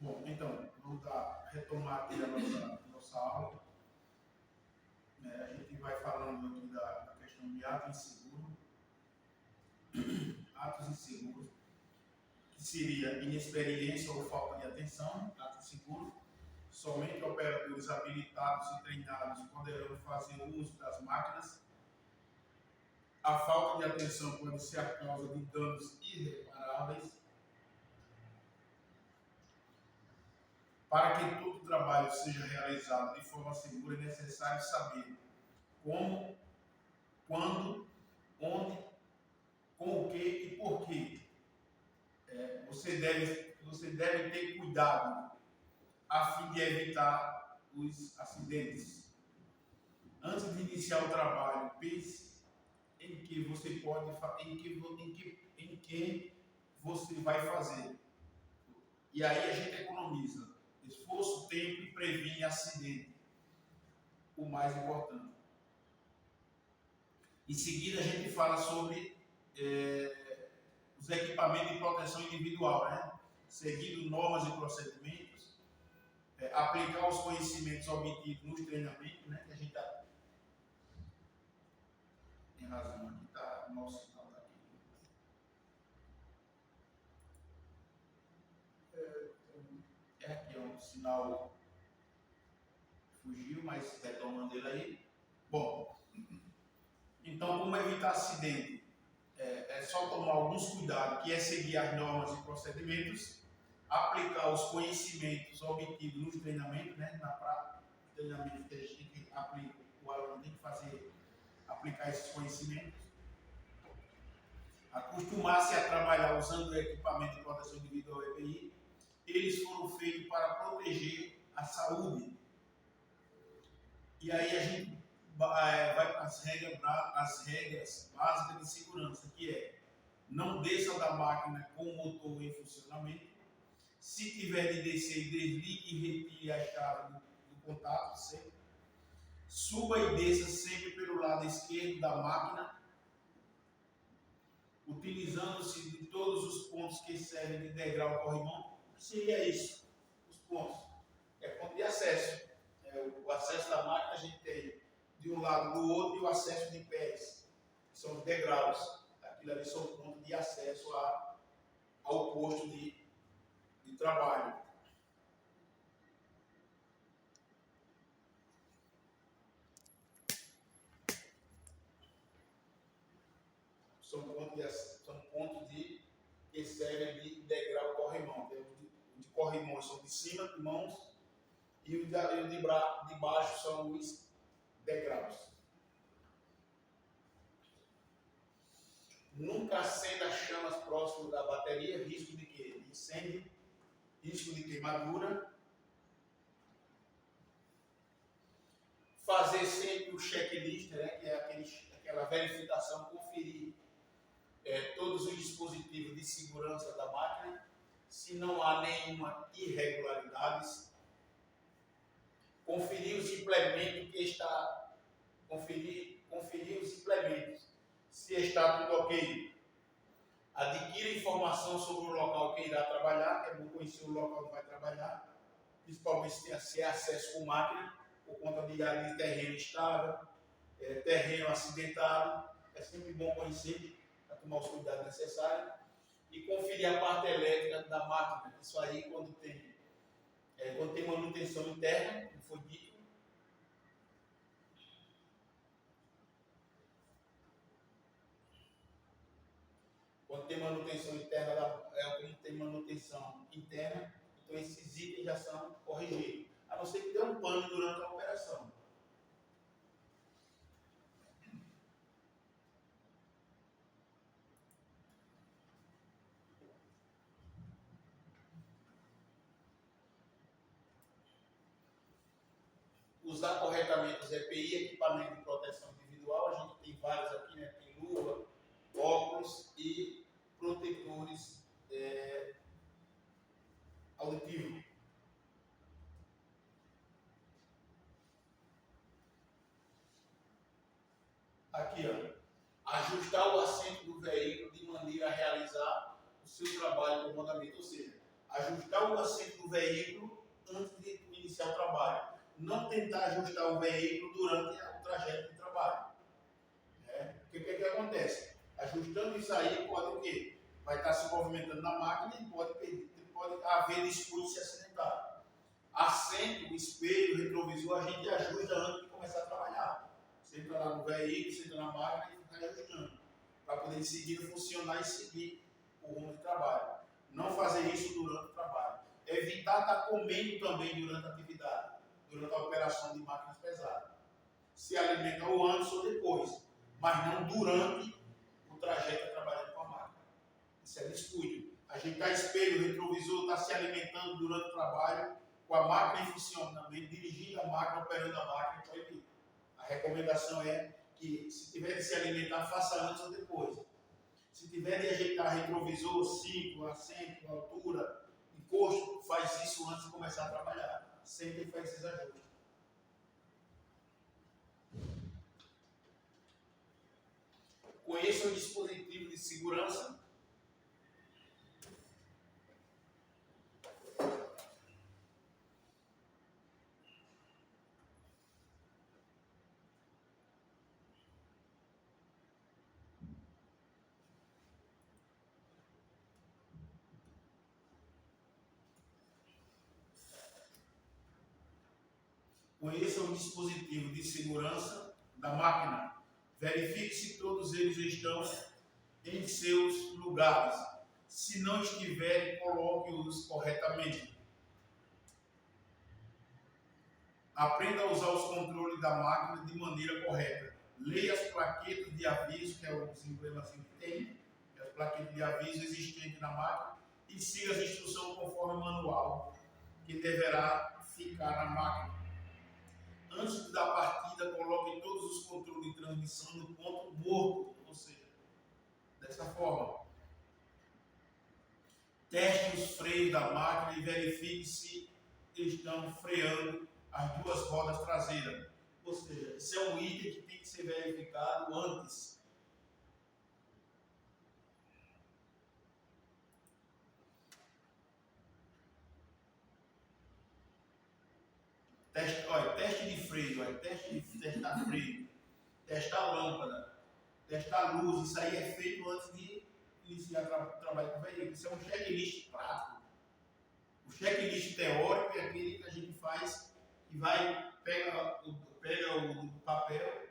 Bom, então, vamos retomar aqui a nossa aula. A gente vai falando aqui da questão de ato inseguro. Atos inseguros, que seria inexperiência ou falta de atenção. Ato inseguro, somente operadores habilitados e treinados poderão fazer uso das máquinas. A falta de atenção pode ser a causa de danos irreparáveis. Para que todo o trabalho seja realizado de forma segura, é necessário saber como, quando, onde, com o que e por quê. Você deve ter cuidado a fim de evitar os acidentes. Antes de iniciar o trabalho, pense em que você pode, em que você vai fazer. E aí a gente economiza esforço, tempo e previne acidente. O mais importante. Em seguida a gente fala sobre os equipamentos de proteção individual, né? Seguindo normas e procedimentos, aplicar os conhecimentos obtidos nos treinamentos, né? Que a gente tem razão, aqui está o nosso sinal aqui. Aqui é um sinal fugiu, mas retomando ele aí. Bom, então como evitar acidente? É só tomar alguns cuidados, que é seguir as normas e procedimentos, aplicar os conhecimentos obtidos nos treinamentos, né? Na prática, treinamento que a gente aplica, o aluno tem que aplicar esses conhecimentos. Acostumar-se a trabalhar usando o equipamento de proteção individual EPI. Eles foram feitos para proteger a saúde. E aí a gente vai para as regras básicas de segurança, que é: não desça da máquina com o motor em funcionamento. Se tiver de descer, desligue e retire a chave do contato sempre. Suba e desça sempre pelo lado esquerdo da máquina, utilizando-se de todos os pontos que servem de degrau corrimão. Seria isso, os pontos. É ponto de acesso. O acesso da máquina a gente tem de um lado do outro e o acesso de pés, que são os degraus. Aquilo ali são pontos de acesso ao posto de trabalho. São pontos que servem de degrau corrimão. O de corrimão são de cima de mãos e o de baixo são os degraus. Nunca acenda chamas próximo da bateria, risco de quê? De incêndio, risco de queimadura. Fazer sempre o checklist, né, que é aquela verificação, conferir todos os dispositivos de segurança da máquina, se não há nenhuma irregularidade. Conferir os implementos conferir os implementos, se está tudo ok. Adquira informação sobre o local que irá trabalhar, é bom conhecer o local que vai trabalhar, principalmente se é acesso com máquina, por conta de terreno estável, terreno acidentado. É sempre bom conhecer, para tomar os cuidados necessários. E conferir a parte elétrica da máquina. Isso aí, quando tem manutenção interna, como foi dito. Quando tem manutenção interna, quando tem manutenção interna, então esses itens já são corrigidos. A não ser que dê um pane durante a operação. Usar corretamente os EPI, equipamento de proteção individual. A gente tem vários aqui, né? Tem luva, óculos e protetores auditivos. Aqui, ó. Ajustar o assento do veículo de maneira a realizar o seu trabalho comodamente. Ou seja, Ajustar o assento do veículo antes de iniciar o trabalho. Não tentar ajustar o veículo durante o trajeto de trabalho. Porque o que acontece? Ajustando isso aí, pode o quê? Vai estar se movimentando na máquina e pode haver descuido e se acidentar. Assento, espelho, retrovisor, a gente ajusta antes de começar a trabalhar. Você entra lá no veículo, você entra na máquina e fica ajustando. Para poder seguir, funcionar e seguir o rumo de trabalho. Não fazer isso durante o trabalho. Evitar estar comendo também durante a atividade, durante a operação de máquinas pesadas. Se alimenta ou antes ou depois, mas não durante o trajeto trabalhando com a máquina. Isso é descuido. A gente está espelho, retrovisor, está se alimentando durante o trabalho, com a máquina em funcionamento, dirigindo a máquina, operando a máquina, proibido. A recomendação é que, se tiver de se alimentar, faça antes ou depois. Se tiver de ajeitar retrovisor, cinto, assento, altura, encosto, faz isso antes de começar a trabalhar. Sempre faz esses ajustes. Conheça o dispositivo de segurança. Conheça o dispositivo de segurança da máquina. Verifique se todos eles estão em seus lugares. Se não estiverem, coloque-os corretamente. Aprenda a usar os controles da máquina de maneira correta. Leia as plaquetas de aviso, que é os emblemas que tem, as plaquetas de aviso existentes na máquina, e siga as instruções conforme o manual, que deverá ficar na máquina. Antes da partida, coloque todos os controles de transmissão no ponto morto, ou seja, dessa forma. Teste os freios da máquina e verifique se estão freando as duas rodas traseiras. Ou seja, isso é um item que tem que ser verificado antes. Teste de freio, testar freio, testar lâmpada, testar luz. Isso aí é feito antes de iniciar o trabalho com o veículo. Isso é um checklist prático. O checklist teórico é aquele que a gente faz, que pega o papel,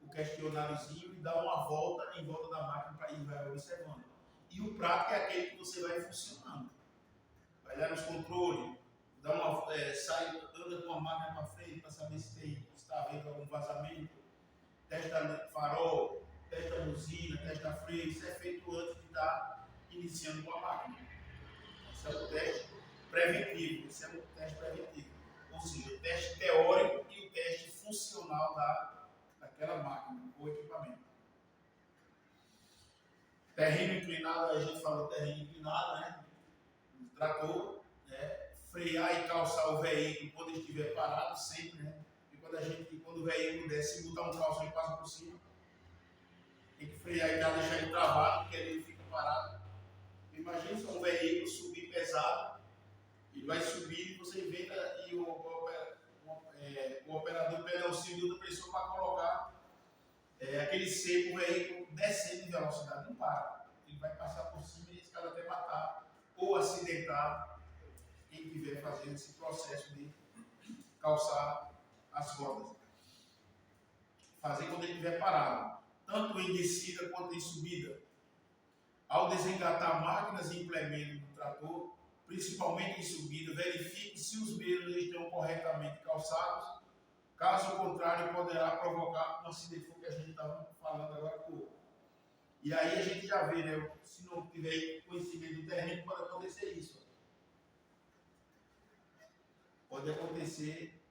o questionáriozinho e dá uma volta em volta da máquina para ir vai observando. E o prático é aquele que você vai funcionando. Vai lá nos controles, anda com a máquina para frente para saber se está havendo algum vazamento, testa farol, testa buzina, testa freio. Isso é feito antes de estar iniciando com a máquina. Esse é o teste preventivo. Esse é o teste preventivo. Ou seja, o teste teórico e o teste funcional daquela máquina ou equipamento. Terreno inclinado, a gente falou terreno inclinado, né? Trator, né? Frear e calçar o veículo quando estiver parado, sempre, né? E quando o veículo desce, botar um calço, ele passa por cima. Tem que frear e deixar ele travado, porque ele fica parado. Imagina se um veículo subir pesado, ele vai subir e você inventa e o operador pede auxílio da pessoa para colocar aquele seco, o veículo descendo em velocidade, não para. Ele vai passar por cima e esse cara até matar ou acidentar quem estiver fazendo esse processo de calçar as rodas. Fazer quando ele estiver parado, tanto em descida quanto em subida. Ao desengatar máquinas e implementos do trator, principalmente em subida, verifique se os mesmos estão corretamente calçados. Caso contrário, poderá provocar um acidente, que a gente estava falando agora há pouco. E aí a gente já vê, né? Se não tiver conhecimento do terreno, pode acontecer isso. Pode acontecer.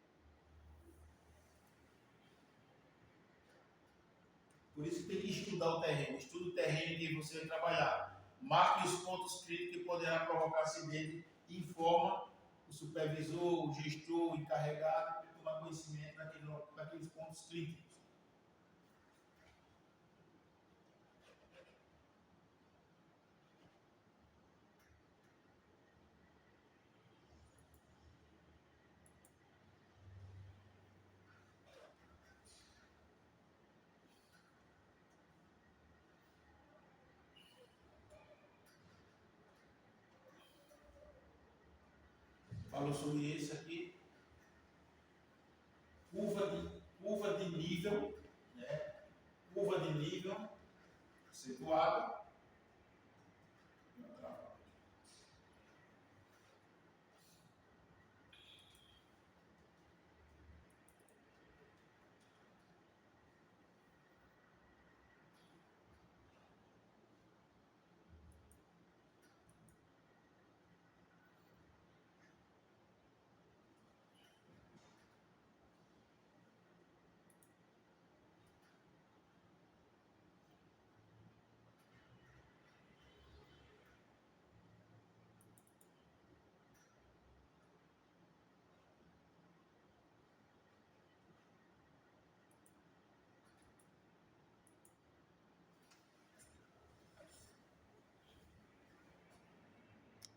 Por isso que tem que estudar o terreno. Estude o terreno que você vai trabalhar. Marque os pontos críticos que poderá provocar acidente e informa o supervisor, o gestor, o encarregado, para tomar conhecimento daqueles pontos críticos. falou sobre isso aqui. Curva de nível, né? Curva de nível. Se tu